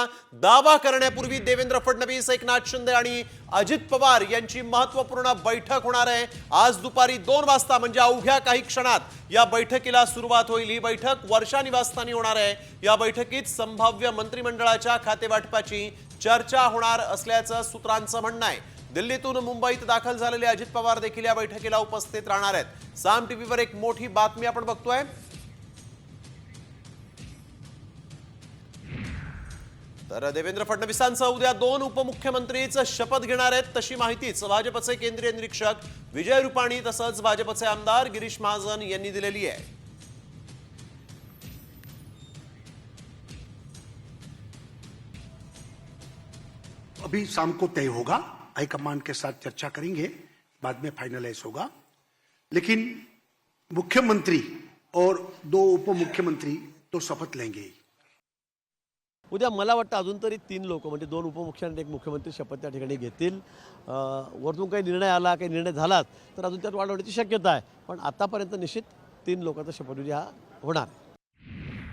असल्याचा दावा करण्यापूर्वी देवेंद्र फडणवीस, एकनाथ शिंदे आणि अजित पवार यांची महत्त्वपूर्ण बैठक होणार आहे। आज दुपारी 2 वाजता म्हणजे अवघ्या काही क्षणात या बैठकीला सुरुवात होईल। ही बैठक वर्षा निवासस्थानी होणार आहे। या बैठकीत संभाव्य मंत्रिमंडळाच्या खातेवाटपाची चर्चा होणार असल्याचं सूत्रांचं म्हणणं आहे। दिल्लीतून मुंबईत दाखल झालेले अजित पवार देखील या बैठकीला उपस्थित राहणार आहेत। साम टीव्हीवर एक मोठी बातमी आपण बघतोय। तर देवेंद्र फडणवीसांसह उद्या 2 उपमुख्यमंत्रीच शपथ घेणार आहेत, तशी माहितीच भाजपचे केंद्रीय निरीक्षक विजय रुपाणी तसंच भाजपचे आमदार गिरीश महाजन यांनी दिलेली आहे। अभी शाम को तय होगा, हाईकमान के साथ चर्चा करेंगे, बाद में फाइनलाइज होगा। लेकिन मुख्यमंत्री और 2 उपमुख्यमंत्री तो शपथ लेंगे। उद्या मला वाटतं अजून तरी 3 लोक म्हणजे 2 उपमुख्यमंत्री 1 मुख्यमंत्री शपथ त्या ठिकाणी घेतील। वरतून काही निर्णय आला, काही निर्णय झालाच तर अजून त्यात वाढ होण्याची शक्यता आहे, पण आतापर्यंत निश्चित 3 लोकांचा शपथविधी हा होणार आहे।